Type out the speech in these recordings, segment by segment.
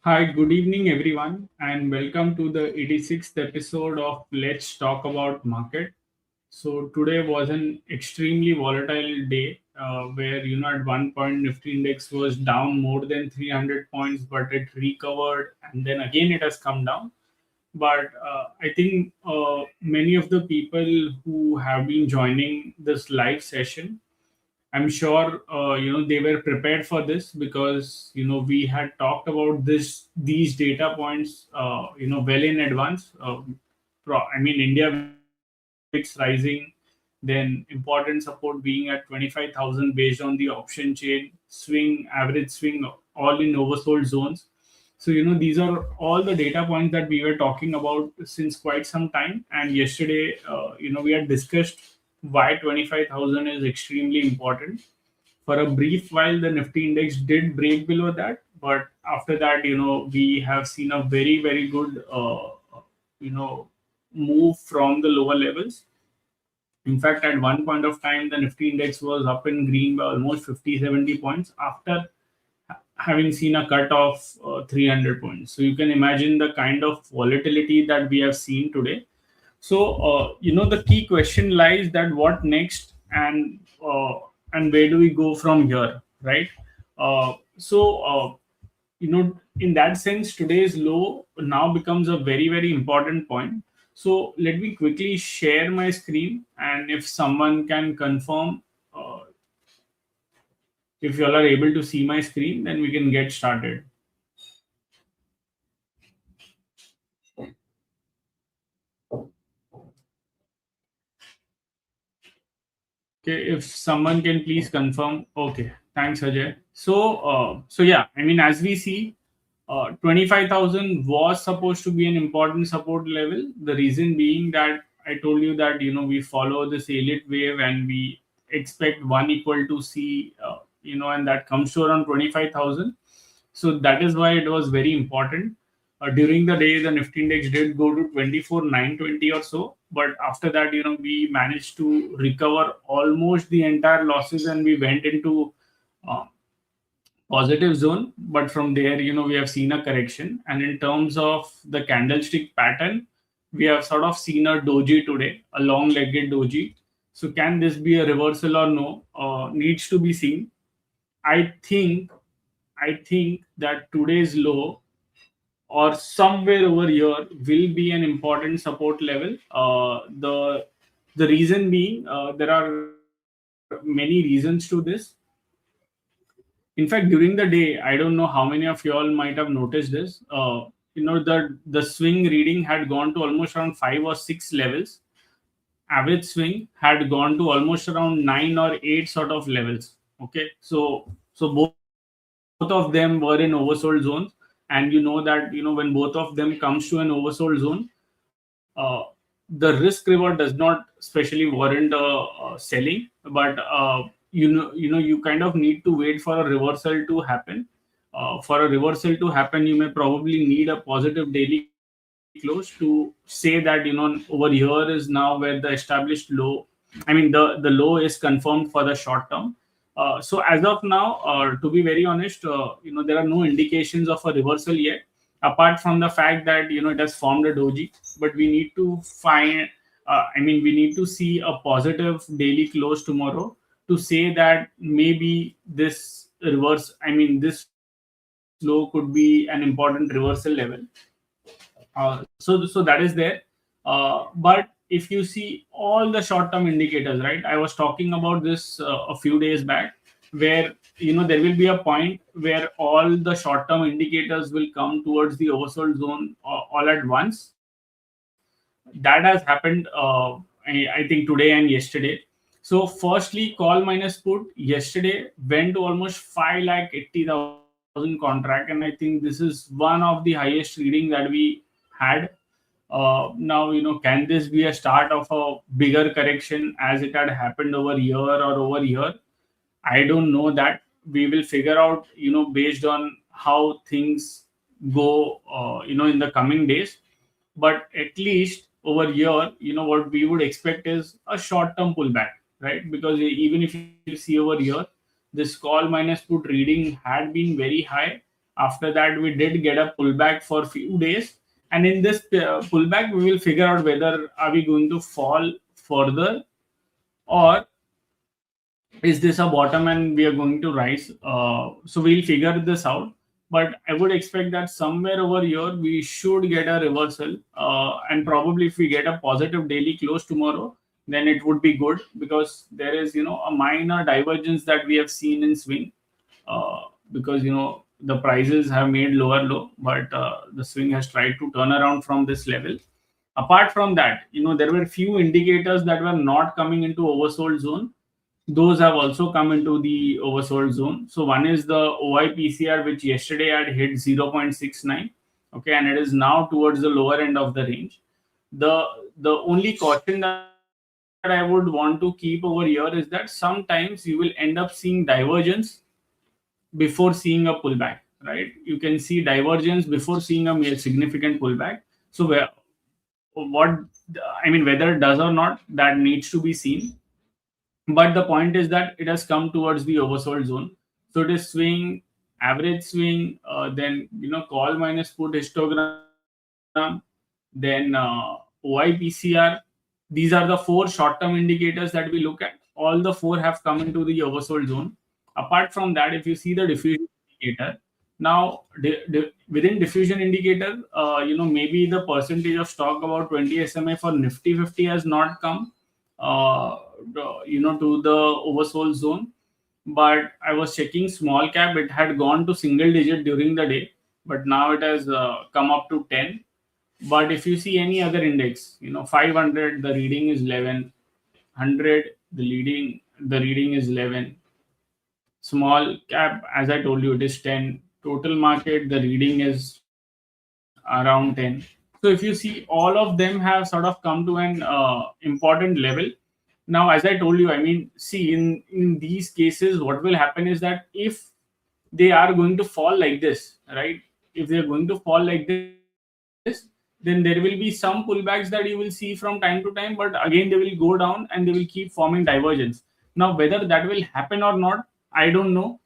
Hi, good evening, everyone, and welcome to the 86th episode of Let's Talk About Market. So, today was an extremely volatile day where, at one point, Nifty Index was down more than 300 points, but it recovered and then again it has come down. But I think many of the people who have been joining this live session, I'm sure they were prepared for this because we had talked about these data points well in advance. India VIX rising, then important support being at 25,000 based on the option chain, average swing, all in oversold zones. So these are all the data points that we were talking about since quite some time. And yesterday, we had discussed why 25,000 is extremely important. For a brief while, the Nifty index did break below that, but after that, we have seen a very, very good, you know, move from the lower levels. In fact, at one point of time, the Nifty index was up in green by almost 50, 70 points after having seen a cut of 300 points. So you can imagine the kind of volatility that we have seen today. So the key question lies that what next, and where do we go from here, right? In that sense, today's low now becomes a very, very important point. So let me quickly share my screen, and if someone can confirm, if you all are able to see my screen, then we can get started. Okay, if someone can please confirm. Okay, thanks, Ajay. So yeah, I mean, as we see, 25,000 was supposed to be an important support level. The reason being that I told you that we follow this elite wave and we expect one equal to C, and that comes to around 25,000. So that is why it was very important. During the day, the Nifty index did go to 24,920 or so, but after that, we managed to recover almost the entire losses and we went into uh, positive zone. But from there, we have seen a correction. And in terms of the candlestick pattern, we have sort of seen a doji today, a long-legged doji. So can this be a reversal or no? Needs to be seen. I think I think that today's low or somewhere over here will be an important support level. The reason being, there are many reasons to this. In fact, during the day, I don't know how many of you all might have noticed this. The swing reading had gone to almost around 5 or 6 levels. Average swing had gone to almost around 9 or 8 sort of levels. Okay, so both of them were in oversold zones, and that when both of them comes to an oversold zone, uh, the risk reward does not especially warrant selling, but you kind of need to wait for a reversal to happen. For a reversal to happen, you may probably need a positive daily close to say that over here is now where the established low, the low is confirmed for the short term. So as of now, to be very honest, there are no indications of a reversal yet, apart from the fact that it has formed a doji. But we need to find, we need to see a positive daily close tomorrow to say that maybe this low could be an important reversal level. So that is there. But if you see all the short term indicators, right, I was talking about this a few days back, where there will be a point where all the short term indicators will come towards the oversold zone all at once. That has happened, I think, today and yesterday. So firstly, call minus put yesterday went to almost 5,80,000 contract, and I think this is one of the highest reading that we had. Now, can this be a start of a bigger correction as it had happened over here or over here? I don't know that. We will figure out, based on how things go, in the coming days. But at least over here, what we would expect is a short-term pullback, right? Because even if you see over here, this call minus put reading had been very high, After that, we did get a pullback for few days, and in this pullback, we will figure out whether are we going to fall further, or is this a bottom and we are going to rise. So we'll figure this out, but I would expect that somewhere over here we should get a reversal, and probably if we get a positive daily close tomorrow, then it would be good, because there is, a minor divergence that we have seen in swing, because the prices have made lower low, but the swing has tried to turn around from this level. Apart from that, there were few indicators that were not coming into oversold zone. Those have also come into the oversold zone. So one is the OIPCR, which yesterday had hit 0.69. Okay, and it is now towards the lower end of the range. The only caution that I would want to keep over here is that sometimes you will end up seeing divergence before seeing a pullback, right? You can see divergence before seeing a significant pullback. So what I mean, whether it does or not, that needs to be seen. But the point is that it has come towards the oversold zone. So it is swing, average swing, then call minus put histogram, then OIPCR. These are the four short-term indicators that we look at. All the four have come into the oversold zone. Apart from that, if you see the diffusion indicator, now within diffusion indicator, maybe the percentage of stock about 20 SMA for Nifty 50 has not come, to the oversold zone. But I was checking small cap; it had gone to single digit during the day, but now it has come up to 10. But if you see any other index, 500, the reading is 11. 100, the reading is 11. Small cap, as I told you, it is 10. Total market, the reading is around 10. So if you see, all of them have sort of come to an important level. Now, as I told you, I mean, see, in these cases, what will happen is that if they are going to fall like this, right? If they are going to fall like this, then there will be some pullbacks that you will see from time to time, but again, they will go down and they will keep forming divergence. Now, whether that will happen or not, I don't know.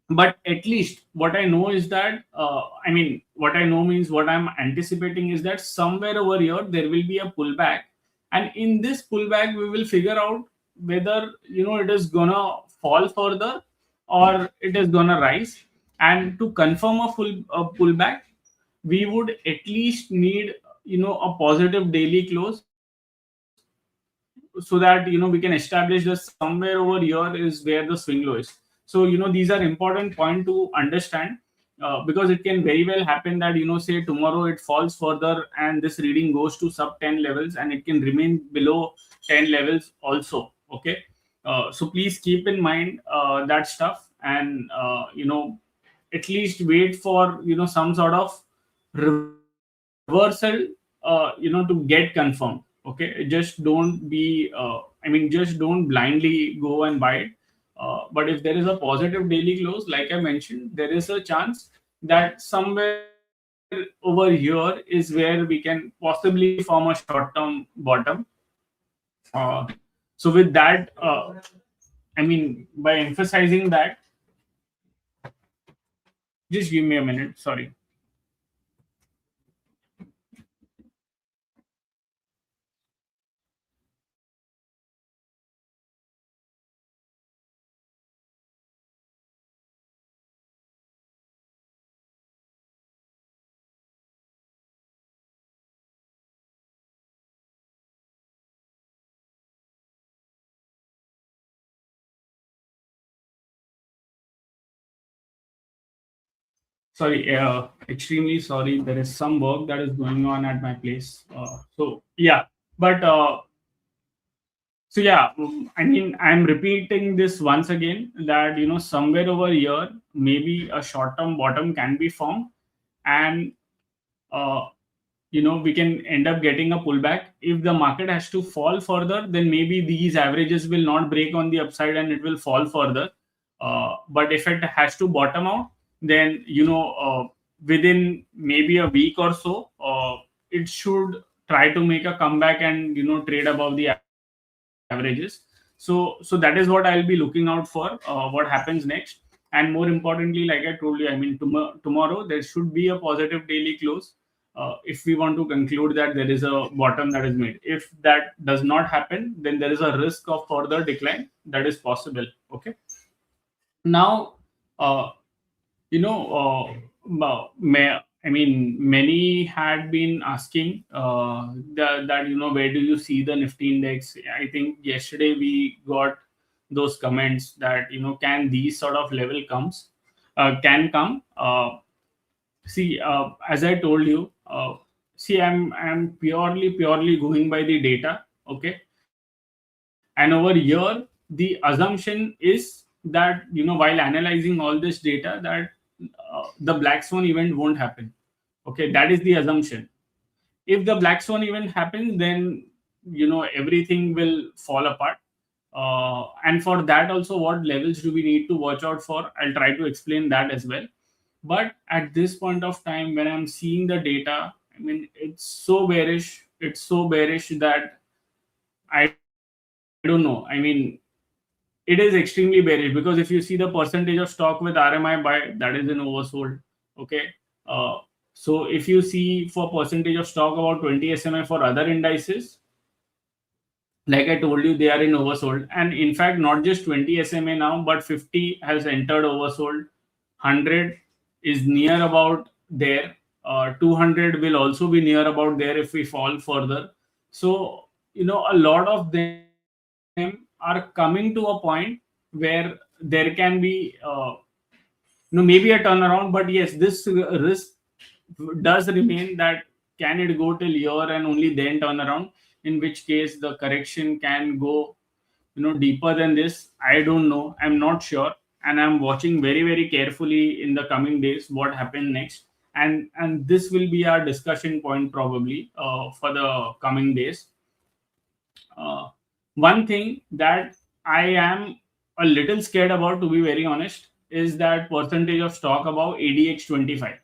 But at least what I know is that, what I know means what I'm anticipating is that somewhere over here there will be a pullback, and in this pullback we will figure out whether it is gonna fall further or it is gonna rise. And to confirm a pullback, we would at least need a positive daily close, so that we can establish that somewhere over here is where the swing low is. So these are important point to understand, because it can very well happen that say tomorrow it falls further and this reading goes to sub 10 levels, and it can remain below 10 levels also. Okay, so please keep in mind that stuff, and at least wait for some sort of reversal, to get confirmed. Okay, just don't be just don't blindly go and buy it. But if there is a positive daily close, like I mentioned, there is a chance that somewhere over here is where we can possibly form a short-term bottom. uh, so with that, by emphasizing that, just give me a minute, sorry. Sorry, extremely sorry. There is some work that is going on at my place. So yeah, but I'm repeating this once again, that somewhere over here maybe a short-term bottom can be formed, and uh, we can end up getting a pullback. If the market has to fall further, then maybe these averages will not break on the upside and it will fall further. But if it has to bottom out, then within maybe a week or so, it should try to make a comeback and trade above the averages. So that is what I'll be looking out for, what happens next. And more importantly, like I told you, I mean, tomorrow there should be a positive daily close. If we want to conclude that there is a bottom that is made. If that does not happen, then there is a risk of further decline that is possible. Okay. Now, uh, I mean, many had been asking that, where do you see the Nifty index? I think yesterday we got those comments that, can these sort of level can come. See, as I told you, see, I'm purely going by the data. Okay. And over here, the assumption is that, while analyzing all this data, that the black swan event won't happen. Okay, that is the assumption. If the black swan event happens, then everything will fall apart. And for that also, what levels do we need to watch out for? I'll try to explain that as well. But at this point of time, when I'm seeing the data, I mean, it's so bearish. It's so bearish that I don't know. I mean, it is extremely bearish, because if you see the percentage of stock with RMI buy, that is in oversold. Okay. uh, so if you see for percentage of stock about 20 SMA for other indices, like I told you, they are in oversold. And in fact, not just 20 SMA now, but 50 has entered oversold. 100 is near about there. 200 will also be near about there if we fall further. So, a lot of them are coming to a point where there can be, maybe a turnaround. But yes, this risk does remain, that can it go till year and only then turn around, in which case the correction can go deeper than this. I don't know, I'm not sure, and I'm watching very very carefully in the coming days what happens next. And this will be our discussion point probably for the coming days. uh, One thing that I am a little scared about, to be very honest, is that percentage of stock above ADX 25.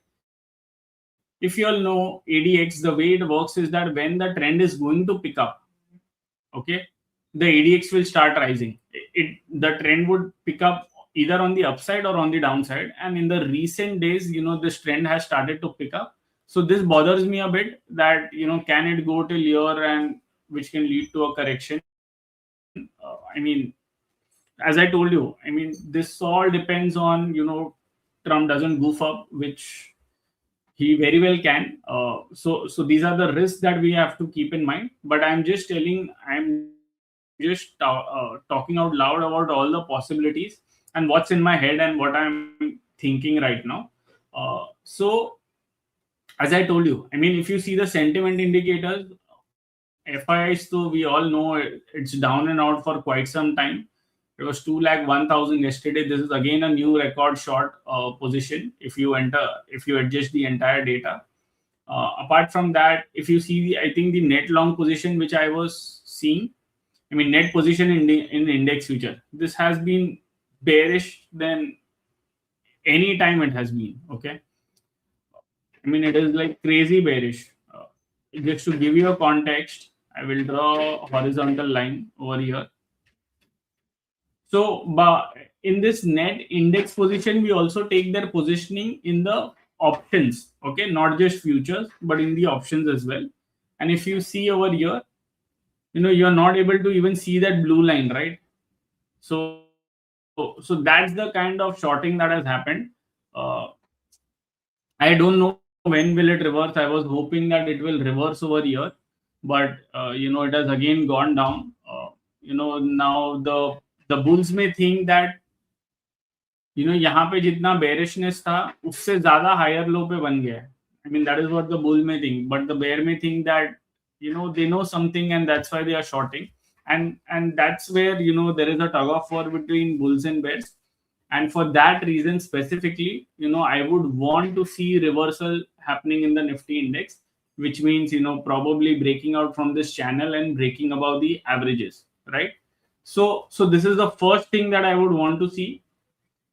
If you all know ADX, the way it works is that when the trend is going to pick up, okay, the ADX will start rising. The trend would pick up either on the upside or on the downside. And in the recent days, this trend has started to pick up. So this bothers me a bit, that can it go till year, and which can lead to a correction. I mean, as I told you, I mean, this all depends on, Trump doesn't goof up, which he very well can. So these are the risks that we have to keep in mind. But I'm just talking out loud about all the possibilities and what's in my head and what I'm thinking right now. So as I told you, I mean, if you see the sentiment indicators, FIs, so we all know it's down and out for quite some time. It was 2,01,000 yesterday. This is again a new record short position if you adjust the entire data. Apart from that, if you see I think the net long position which I was seeing, I mean, net position in index future, this has been bearish than any time it has been. Okay. I mean, it is like crazy bearish. Just to give you a context, I will draw a horizontal line over here. So, in this net index position, we also take their positioning in the options, okay, not just futures, but in the options as well. And if you see over here, you're not able to even see that blue line, right? So that's the kind of shorting that has happened. Uh, I don't know when will it reverse. I was hoping that it will reverse over here, but it has again gone down. Now the bulls may think that यहाँ पे जितना bearishness था उससे ज्यादा higher low पे बन गया है. I mean, that is what the bull may think, but the bear may think that they know something and that's why they are shorting. And that's where there is a tug of war between bulls and bears. And for that reason specifically, I would want to see reversal happening in the Nifty index, which means probably breaking out from this channel and breaking above the averages, right? So this is the first thing that I would want to see.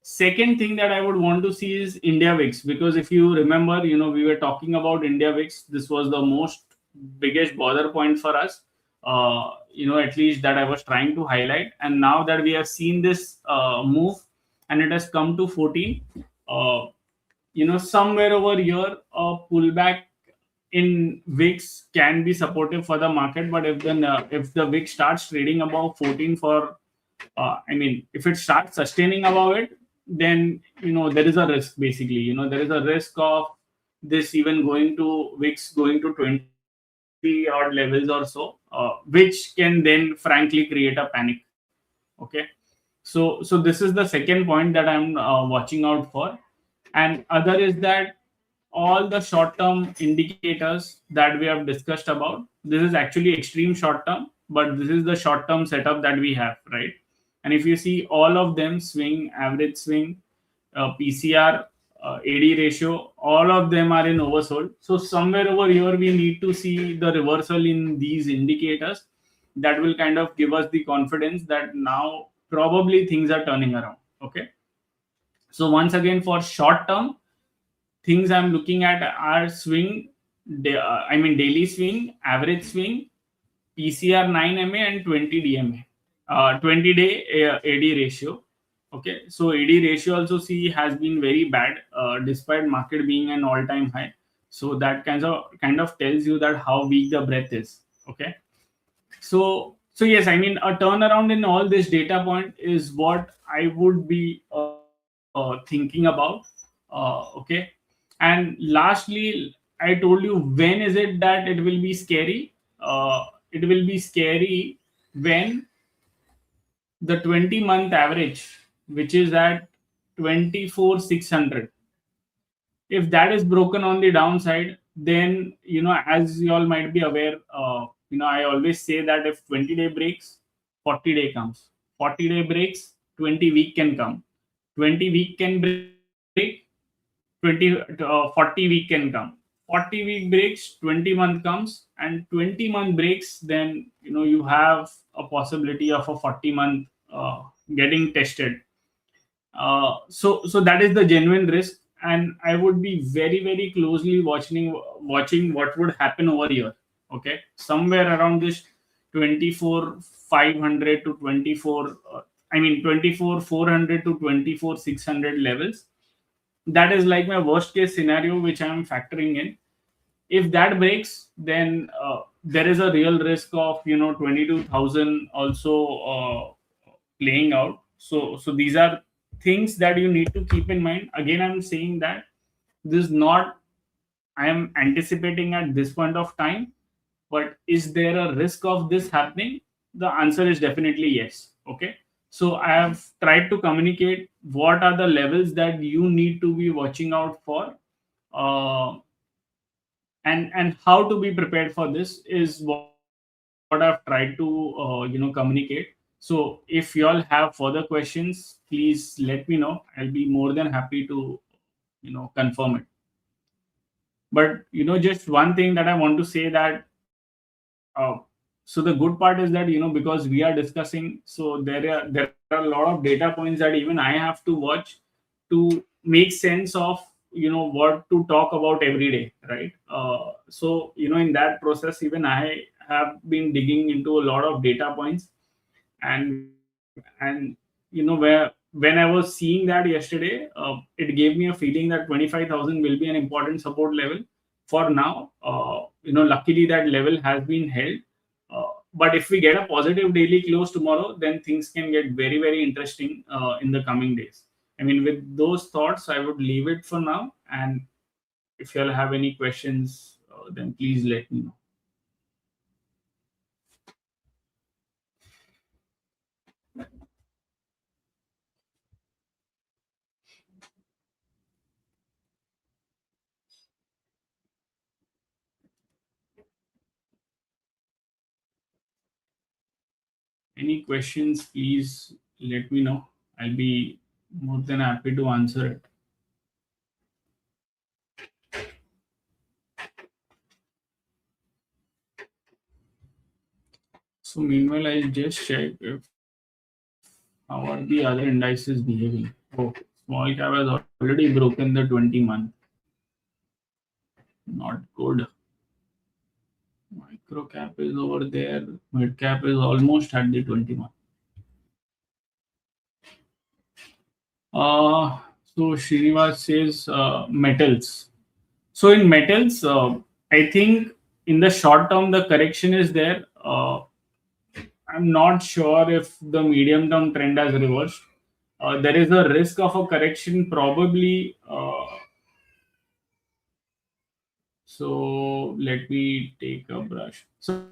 Second thing that I would want to see is India VIX, because if you remember, we were talking about India VIX. This was the most biggest bother point for us, at least that I was trying to highlight. And now that we have seen this move, and it has come to 14. uh, Somewhere over here, a pullback in VIX can be supportive for the market. But if the VIX starts trading above 14 for, if it starts sustaining above it, then there is a risk. Basically, there is a risk of this even going to VIX going to 20 odd levels or so, which can then frankly create a panic. Okay, so this is the second point that I'm watching out for. And other is that all the short term indicators that we have discussed about, this is actually extreme short term, but this is the short term setup that we have, right? And if you see all of them, swing, average swing, PCR, AD ratio, all of them are in oversold. So somewhere over here we need to see the reversal in these indicators. That will kind of give us the confidence that now probably things are turning around. Okay, so once again, for short term, things I'm looking at are swing, daily swing, average swing, PCR 9 MA and 20 DMA, 20-day AD ratio. Okay, so AD ratio also see has been very bad, despite market being an all-time high. So that kind of tells you that how weak the breath is. Okay, so yes, I mean, a turnaround in all this data point is what I would be thinking about. Okay, and lastly, I told you when is it that it will be scary. It will be scary when the 20-month average, which is at 24,600, if that is broken on the downside, then as you all might be aware, I always say that if 20-day breaks, 40-day comes. 40-day breaks, 20-week can come. 20-week can break, 40 week can come. 40-week breaks, 20-month comes, and 20-month breaks, then you have a possibility of a 40-month getting tested. So that is the genuine risk, and I would be very very closely watching what would happen over here. Okay, somewhere around this 24,500 to 24,400 to 24,600 levels. That is like my worst case scenario, which I'm factoring in. If that breaks, then there is a real risk of 22,000 also playing out. So these are things that you need to keep in mind. Again, I'm saying that this is not I am anticipating at this point of time, but is there a risk of this happening? The answer is definitely yes. Okay, so I have tried to communicate what are the levels that you need to be watching out for. uh, and how to be prepared for this is what I've tried to communicate. So if you all have further questions, please let me know. I'll be more than happy to confirm it. But just one thing that I want to say, that so the good part is that because we are discussing, so there are a lot of data points that even I have to watch to make sense of what to talk about every day, right? So in that process, even I have been digging into a lot of data points. And where when I was seeing that yesterday, it gave me a feeling that 25,000 will be an important support level for now. Luckily that level has been held. But if we get a positive daily close tomorrow, then things can get very very interesting in the coming days. I mean, with those thoughts, I would leave it for now. And if you all have any questions, then please let me know. Any questions, please let me know. I'll be more than happy to answer it. So meanwhile, I'll just check if how are the other indices behaving. Oh, small cap has already broken the 20-month. Not good. Micro cap is over there. Mid cap is almost at the 20-month. Uh, so Srinivas says metals. So in metals, I think in the short term the correction is there. I'm not sure if the medium term trend has reversed. There is a risk of a correction probably. So let me take a brush. So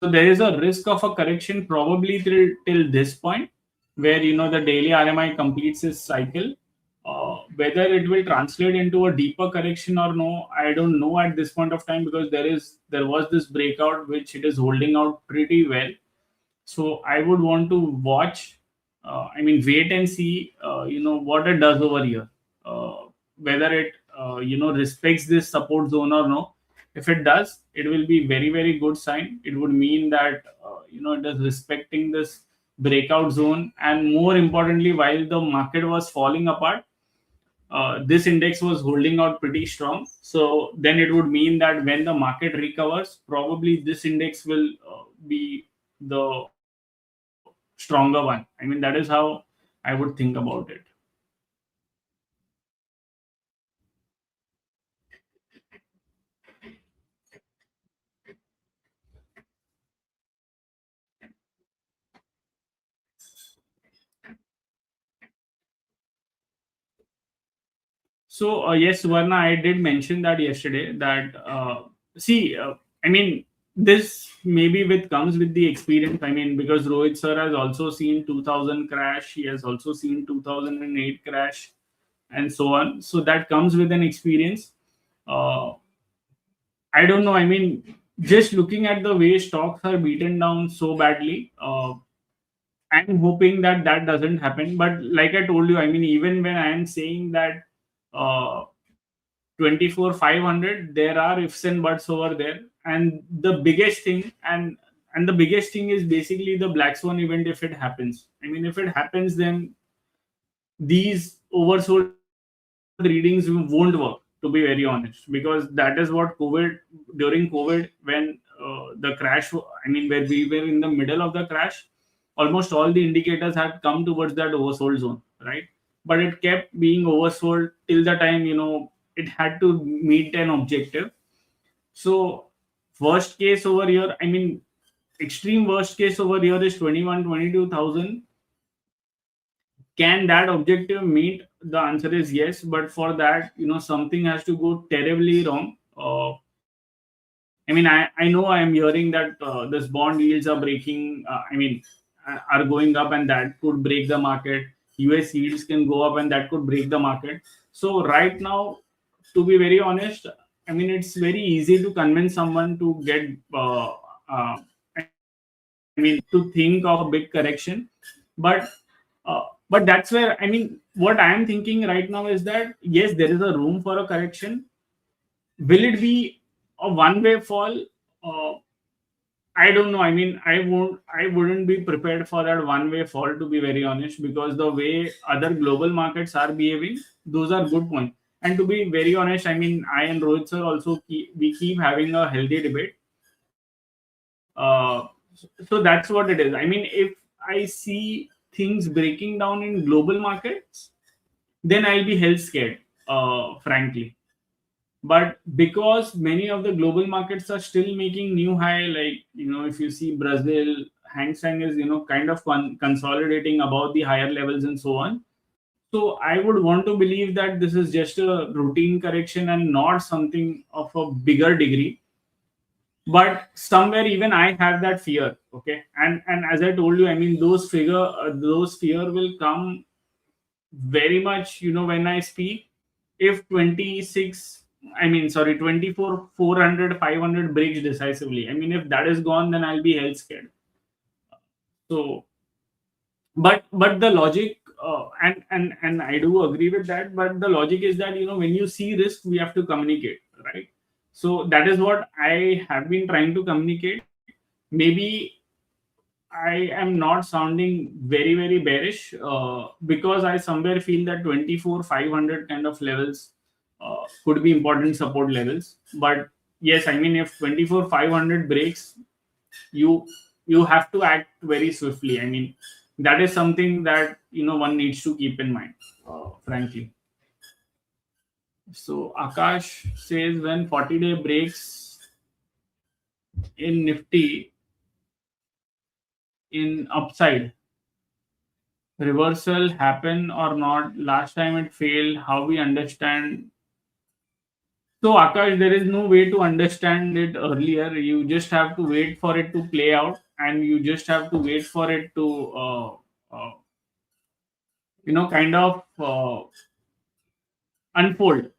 there is a risk of a correction probably till this point, where the daily RMI completes its cycle. Whether it will translate into a deeper correction or no, I don't know at this point of time, because there was this breakout which it is holding out pretty well. So I would want to watch. Wait and see. What it does over here. Whether it respects this support zone or no. If it does, it will be very very good sign. It would mean that it is respecting this breakout zone, and more importantly, while the market was falling apart, this index was holding out pretty strong. So then it would mean that when the market recovers, probably this index will be the stronger one. That is how I would think about it. So yes, Suvarna, I did mention that yesterday. That see, I mean, this maybe with comes with the experience. Because Rohit sir has also seen 2000 crash. He has also seen 2008 crash, and so on. So that comes with an experience. Uh, I don't know. Just looking at the way stocks are beaten down so badly, I'm hoping that that doesn't happen. But like I told you, even when I am saying that uh, 24,500, there are ifs and buts over there. And the biggest thing, and the biggest thing is basically the black swan event. If it happens, if it happens, then these oversold readings won't work, to be very honest, because that is what during COVID, when the crash, where we were in the middle of the crash, almost all the indicators had come towards that oversold zone, right? But it kept being oversold till the time it had to meet an objective. So worst case over here, extreme worst case over here is 21, 22,000. Can that objective meet? The answer is yes, but for that, something has to go terribly wrong. I know I am hearing that this bond yields are breaking, are going up, and that could break the market. US yields can go up, and that could break the market. So right now, to be very honest, it's very easy to convince someone to get to think of a big correction. But that's where, what I am thinking right now is that yes, there is a room for a correction. Will it be a one way fall? uh, I don't know. I wouldn't be prepared for that one way fall, to be very honest, because the way other global markets are behaving, those are good points. And to be very honest, I and Rohit sir also we keep having a healthy debate. So that's what it is. If I see things breaking down in global markets, then I'll be hell scared, frankly. But because many of the global markets are still making new high, like if you see Brazil, Hang Seng is kind of consolidating above the higher levels and so on. So I would want to believe that this is just a routine correction and not something of a bigger degree. But somewhere even I have that fear. Okay, and as I told you, those fear will come very much when I speak. If 26, 24, 400, 500 breaks decisively, if that is gone, then I'll be hell scared. So but the logic, and I do agree with that, but the logic is that when you see risk, we have to communicate, right? So that is what I have been trying to communicate. Maybe I am not sounding very, very bearish, because I somewhere feel that 24,500 kind of levels could be important support levels. But yes, if 24,500 breaks, you you have to act very swiftly. That is something that one needs to keep in mind, frankly. So Akash says when 40-day breaks in Nifty in upside, reversal happen or not? Last time it failed. How we understand? So Akash, there is no way to understand it earlier. You just have to wait for it to play out, and you just have to wait for it to kind of unfold.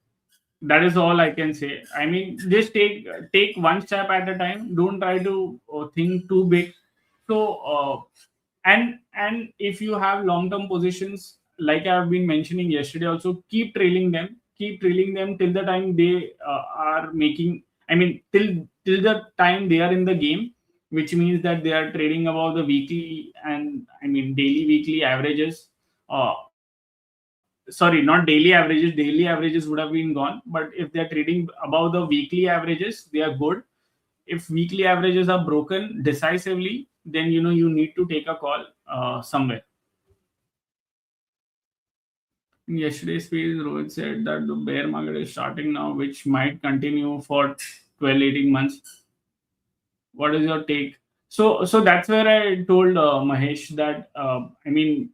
That is all I can say. I mean, just take one step at a time. Don't try to think too big. So and if you have long term positions, like I've been mentioning yesterday also, keep trailing them till the time they are making, I mean, till the time they are in the game, which means that they are trading above the weekly and, I mean, daily, weekly averages. Sorry, not daily averages. Daily averages would have been gone. But if they're trading above the weekly averages, they are good. If weekly averages are broken decisively, then you need to take a call somewhere. In yesterday's speech, Rohit said that the bear market is starting now, which might continue for 12, 18 months. What is your take? So that's where I told Mahesh that I mean,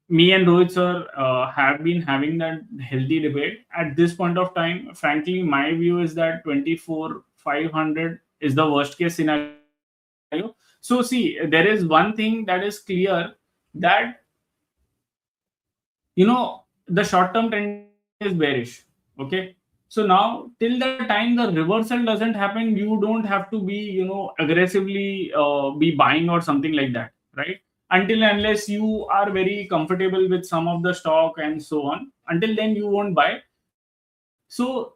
me and Rohit sir have been having that healthy debate. At this point of time, frankly, my view is that 24,500 is the worst case scenario. So see, there is one thing that is clear, that the short term trend is bearish. Okay. So now, till the time the reversal doesn't happen, you don't have to be, aggressively be buying or something like that, right? Until unless you are very comfortable with some of the stock and so on, until then you won't buy. So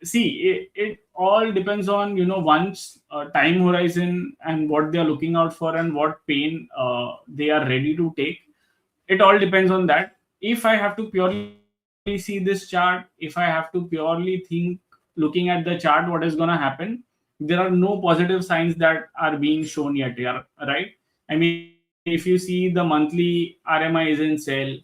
see, it all depends on one's time horizon and what they are looking out for and what pain they are ready to take. It all depends on that. If I have to purely see this chart, if I have to purely think, looking at the chart, what is going to happen, there are no positive signs that are being shown yet, yeah, right? I mean, if you see the monthly RMI is in sell,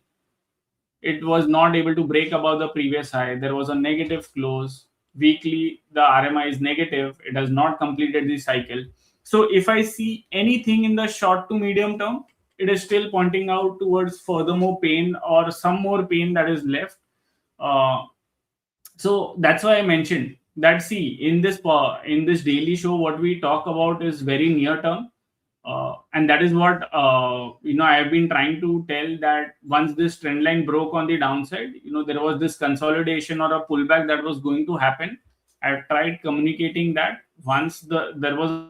it was not able to break above the previous high. There was a negative close. Weekly, the RMI is negative. It has not completed the cycle. So if I see anything in the short to medium term, it is still pointing out towards furthermore pain or some more pain that is left. Uh, so that's why I mentioned that, see, in this daily show, what we talk about is very near term, and that is what I have been trying to tell, that once this trend line broke on the downside, there was this consolidation or a pullback that was going to happen. I tried communicating that once there was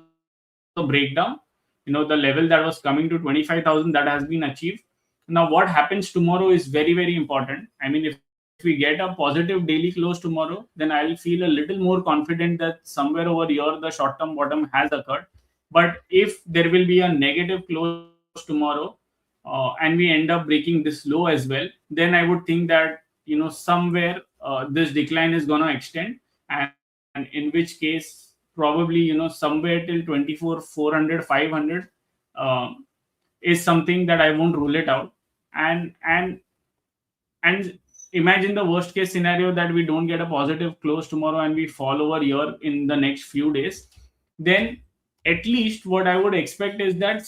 a breakdown, the level that was coming to 25,000, that has been achieved. Now what happens tomorrow is very, very important. I mean, if we get a positive daily close tomorrow, then I'll feel a little more confident that somewhere over here the short term bottom has occurred. But if there will be a negative close tomorrow, and we end up breaking this low as well, then I would think that somewhere this decline is going to extend, and in which case probably somewhere till 24, 400, 500 uh, is something that I won't rule it out. And and and imagine the worst case scenario, that we don't get a positive close tomorrow and we fall over here in the next few days. Then at least what I would expect is that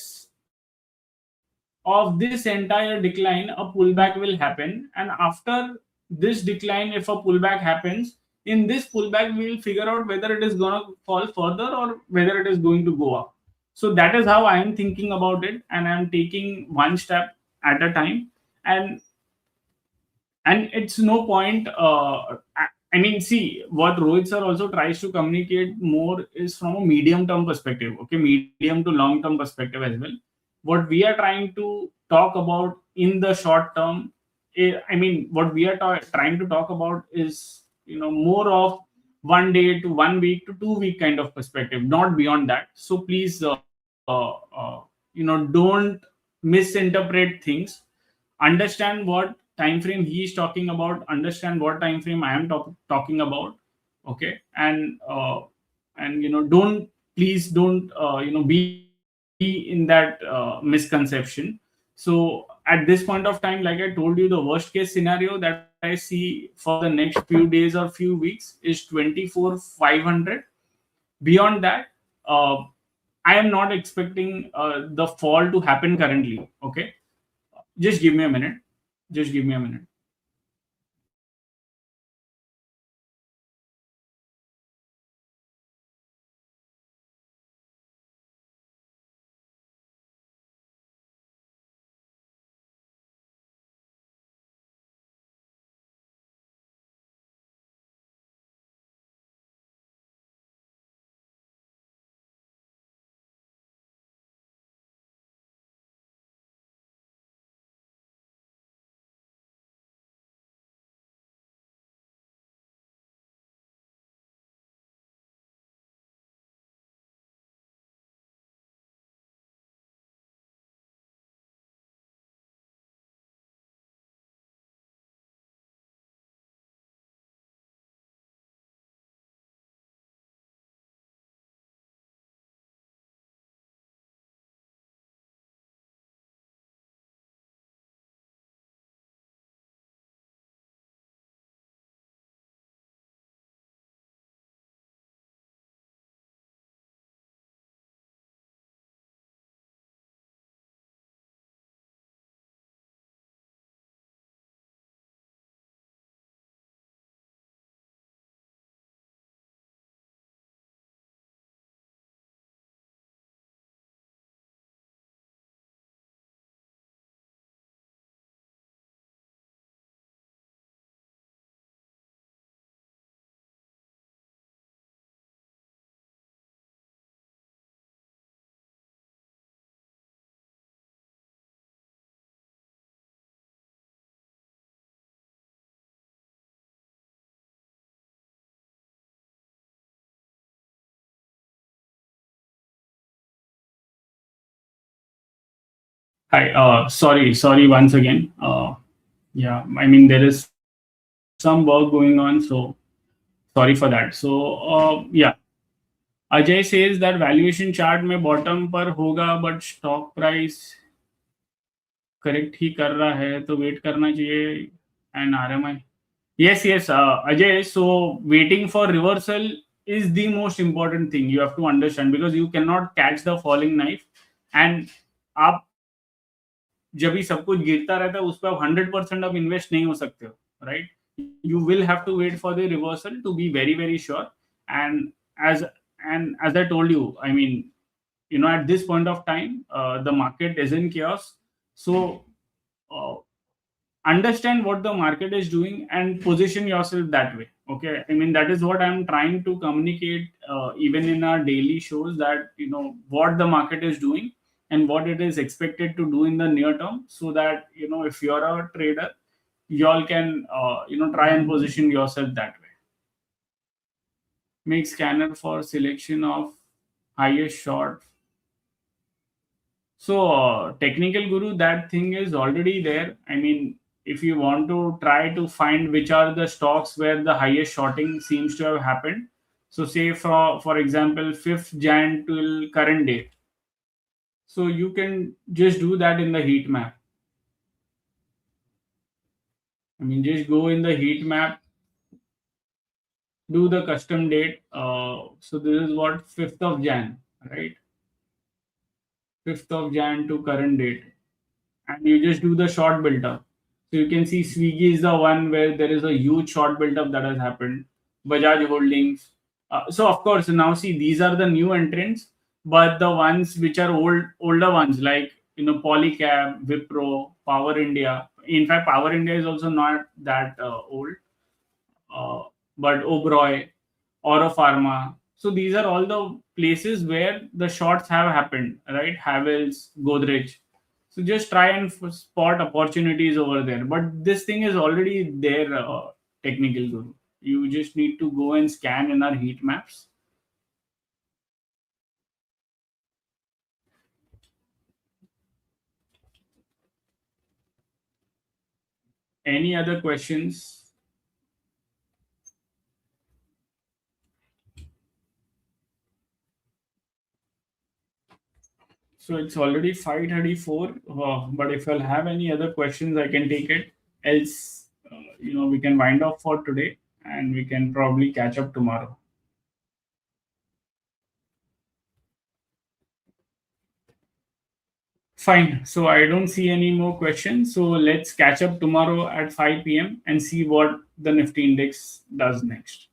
of this entire decline, a pullback will happen. And after this decline, if a pullback happens, in this pullback, we'll figure out whether it is going to fall further or whether it is going to go up. So that is how I am thinking about it, and I am taking one step at a time. And and it's no point I mean, see, what Rohit sir also tries to communicate more is from a medium term perspective, okay, medium to long term perspective as well. What we are trying to talk about in the short term, I mean, what we are trying to talk about is more of 1 day to 1 week to 2 week kind of perspective, not beyond that. So please don't misinterpret things. Understand what time frame he is talking about, understand what time frame I am talking about. Okay. And don't, please don't be be in that misconception. So at this point of time, like I told you, the worst case scenario that I see for the next few days or few weeks is 24,500. Beyond that, uh, I am not expecting the fall to happen currently. Okay, just give me a minute. Just give me a minute. Hi. Sorry once again. Yeah, I mean there is some work going on, so sorry for that. Yeah, Ajay says that valuation chart में bottom पर होगा, but stock price correct ही कर रहा है तो wait करना चाहिए and RMI. Yes, yes, Ajay. So waiting for reversal is the most important thing you have to understand, because you cannot catch the falling knife. And आप जब भी सब कुछ गिरता रहता है उस पर आप 100% आप इन्वेस्ट नहीं हो सकते हो, right? You will have to wait for the reversal to be very very sure. And as as I told you, I mean, at this point of time, the market is in chaos. So uh, understand what the market is doing and position yourself that way. Okay, I mean that is what I'm trying to communicate, even in our daily shows, that what the market is doing and what it is expected to do in the near term, so that if you're a trader, y'all can try and position yourself that way. Make scanner for selection of highest short. So, technical guru, that thing is already there. I mean, if you want to try to find which are the stocks where the highest shorting seems to have happened, so say for example, 5th Jan till current date. So you can just do that in the heat map. I mean, just go in the heat map, do the custom date. So this is what 5th of Jan, right? 5th of Jan to current date, and you just do the short build up. So you can see Swiggy is the one where there is a huge short build up that has happened. Bajaj Holdings. So of course now see these are the new entrants, but the ones which are older ones, like Polycab, Wipro, Power India. In fact, Power India is also not that old, uh, but Oberoi, Oro Pharma. So these are all the places where the shorts have happened, right? Havels, Godrej. So just try and spot opportunities over there. But this thing is already there, technical guru. You just need to go and scan in our heat maps. Any other questions? So it's already 5:34. But if you'll have any other questions, I can take it. Else, we can wind up for today, and we can probably catch up tomorrow. Fine. So I don't see any more questions. So let's catch up tomorrow at 5 p.m. and see what the Nifty index does next.